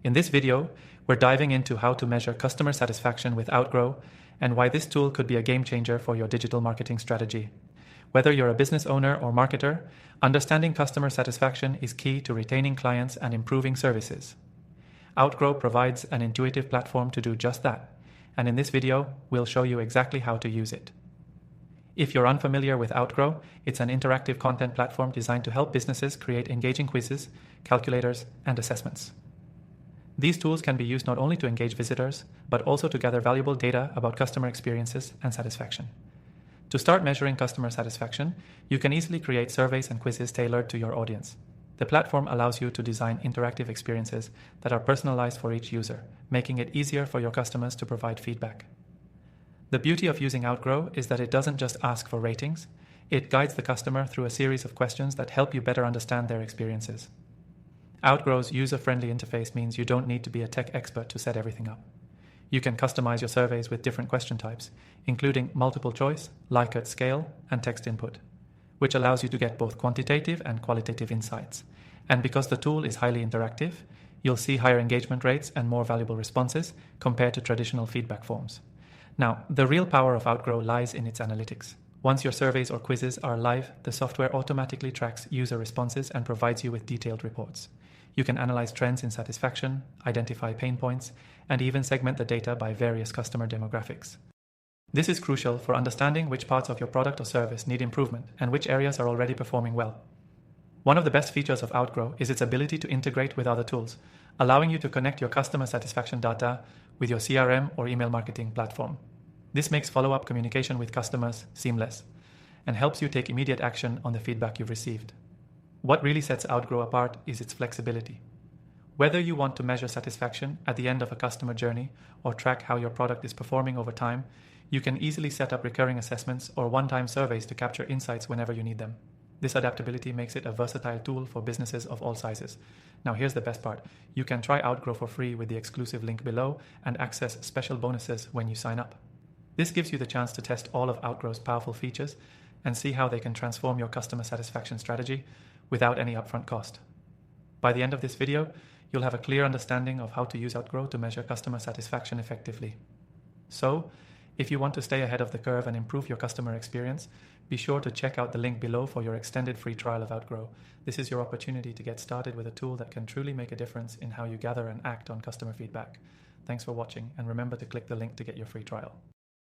In this video, we're diving into how to measure customer satisfaction with Outgrow and why this tool could be a game changer for your digital marketing strategy. Whether you're a business owner or marketer, understanding customer satisfaction is key to retaining clients and improving services. Outgrow provides an intuitive platform to do just that, and in this video, we'll show you exactly how to use it. If you're unfamiliar with Outgrow, it's an interactive content platform designed to help businesses create engaging quizzes, calculators, and assessments. These tools can be used not only to engage visitors, but also to gather valuable data about customer experiences and satisfaction. To start measuring customer satisfaction, you can easily create surveys and quizzes tailored to your audience. The platform allows you to design interactive experiences that are personalized for each user, making it easier for your customers to provide feedback. The beauty of using Outgrow is that it doesn't just ask for ratings, it guides the customer through a series of questions that help you better understand their experiences. Outgrow's user-friendly interface means you don't need to be a tech expert to set everything up. You can customize your surveys with different question types, including multiple choice, Likert scale, and text input, which allows you to get both quantitative and qualitative insights. And because the tool is highly interactive, you'll see higher engagement rates and more valuable responses compared to traditional feedback forms. Now, the real power of Outgrow lies in its analytics. Once your surveys or quizzes are live, the software automatically tracks user responses and provides you with detailed reports. You can analyze trends in satisfaction, identify pain points, and even segment the data by various customer demographics. This is crucial for understanding which parts of your product or service need improvement and which areas are already performing well. One of the best features of Outgrow is its ability to integrate with other tools, allowing you to connect your customer satisfaction data with your CRM or email marketing platform. This makes follow-up communication with customers seamless and helps you take immediate action on the feedback you've received. What really sets Outgrow apart is its flexibility. Whether you want to measure satisfaction at the end of a customer journey or track how your product is performing over time, you can easily set up recurring assessments or one-time surveys to capture insights whenever you need them. This adaptability makes it a versatile tool for businesses of all sizes. Now here's the best part. You can try Outgrow for free with the exclusive link below and access special bonuses when you sign up. This gives you the chance to test all of Outgrow's powerful features and see how they can transform your customer satisfaction strategy without any upfront cost. By the end of this video, you'll have a clear understanding of how to use Outgrow to measure customer satisfaction effectively. So, if you want to stay ahead of the curve and improve your customer experience, be sure to check out the link below for your extended free trial of Outgrow. This is your opportunity to get started with a tool that can truly make a difference in how you gather and act on customer feedback. Thanks for watching, and remember to click the link to get your free trial.